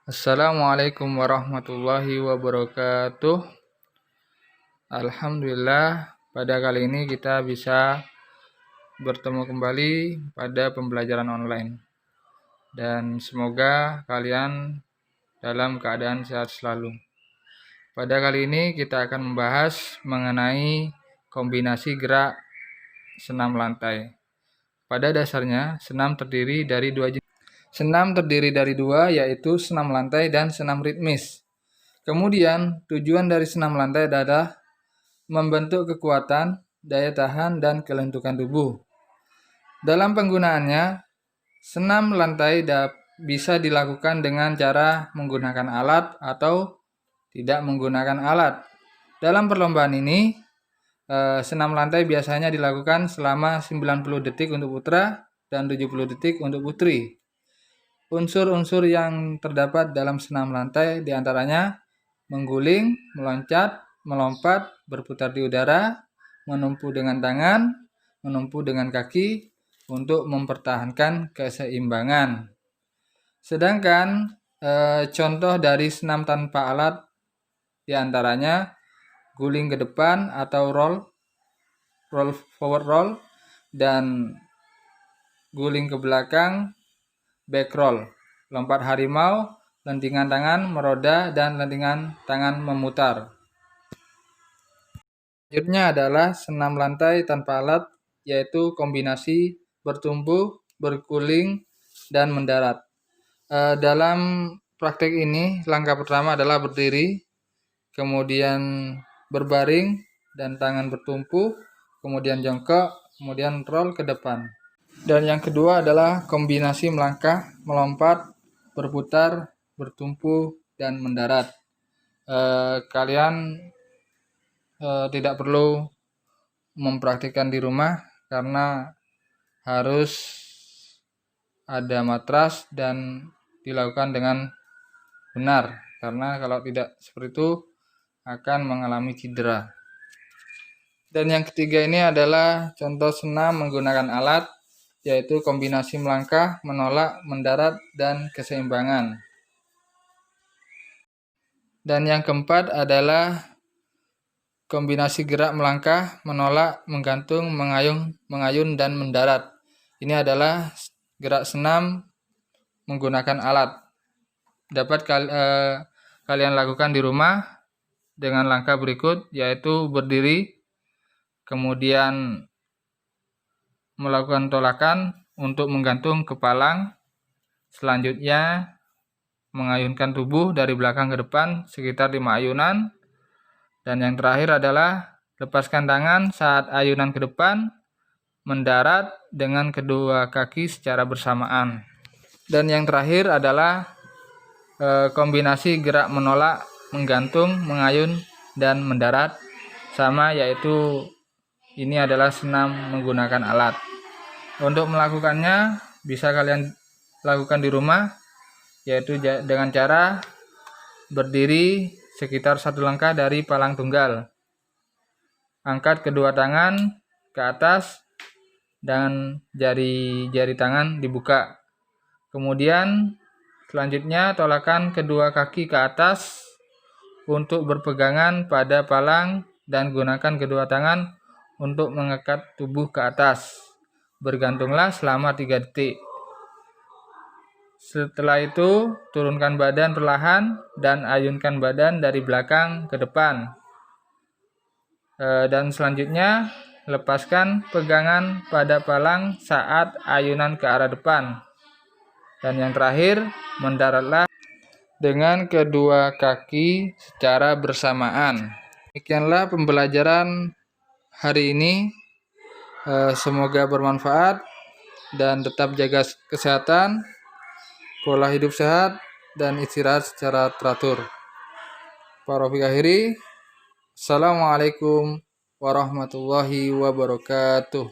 Assalamualaikum warahmatullahi wabarakatuh. Alhamdulillah, pada kali ini kita bisa bertemu kembali pada pembelajaran online. Dan semoga kalian dalam keadaan sehat selalu. Pada kali ini kita akan membahas mengenai kombinasi gerak senam lantai. Pada dasarnya, senam terdiri dari dua jenis. Senam terdiri dari dua, yaitu senam lantai dan senam ritmis. Kemudian, tujuan dari senam lantai adalah membentuk kekuatan, daya tahan, dan kelenturan tubuh. Dalam penggunaannya, senam lantai bisa dilakukan dengan cara menggunakan alat atau tidak menggunakan alat. Dalam perlombaan ini, senam lantai biasanya dilakukan selama 90 detik untuk putra dan 70 detik untuk putri. Unsur-unsur yang terdapat dalam senam lantai diantaranya mengguling, meloncat, melompat, berputar di udara, menumpu dengan tangan, menumpu dengan kaki untuk mempertahankan keseimbangan. Sedangkan contoh dari senam tanpa alat diantaranya guling ke depan atau forward roll, dan guling ke belakang, back roll, lompat harimau, lentingan tangan meroda, dan lentingan tangan memutar. Selanjutnya adalah senam lantai tanpa alat, yaitu kombinasi bertumbuh, berguling, dan mendarat. Dalam praktek ini, langkah pertama adalah berdiri, kemudian berbaring dan tangan bertumpu, kemudian jongkok, kemudian roll ke depan. Dan yang kedua adalah kombinasi melangkah, melompat, berputar, bertumpu, dan mendarat. Kalian tidak perlu mempraktikkan di rumah karena harus ada matras dan dilakukan dengan benar, karena kalau tidak seperti itu akan mengalami cedera. Dan yang ketiga ini adalah contoh senam menggunakan alat, yaitu kombinasi melangkah, menolak, mendarat, dan keseimbangan. Dan yang keempat adalah kombinasi gerak melangkah, menolak, menggantung, mengayun, dan mendarat. Ini adalah gerak senam menggunakan alat. Dapat kalian lakukan di rumah dengan langkah berikut, yaitu berdiri, kemudian melakukan tolakan untuk menggantung ke palang, selanjutnya mengayunkan tubuh dari belakang ke depan sekitar 5 ayunan, dan yang terakhir adalah lepaskan tangan saat ayunan ke depan, mendarat dengan kedua kaki secara bersamaan. Dan yang terakhir adalah kombinasi gerak menolak, menggantung, mengayun, dan mendarat sama, yaitu ini adalah senam menggunakan alat. Untuk melakukannya bisa kalian lakukan di rumah, yaitu dengan cara berdiri sekitar 1 langkah dari palang tunggal. Angkat kedua tangan ke atas dan jari-jari tangan dibuka. Kemudian selanjutnya tolakan kedua kaki ke atas untuk berpegangan pada palang dan gunakan kedua tangan untuk mengikat tubuh ke atas. Bergantunglah selama 3 detik. Setelah itu, turunkan badan perlahan dan ayunkan badan dari belakang ke depan. Dan selanjutnya, lepaskan pegangan pada palang saat ayunan ke arah depan. Dan yang terakhir, mendaratlah dengan kedua kaki secara bersamaan. Demikianlah pembelajaran hari ini. Semoga bermanfaat dan tetap jaga kesehatan, pola hidup sehat, dan istirahat secara teratur. Pak Rafiq akhiri. Assalamualaikum warahmatullahi wabarakatuh.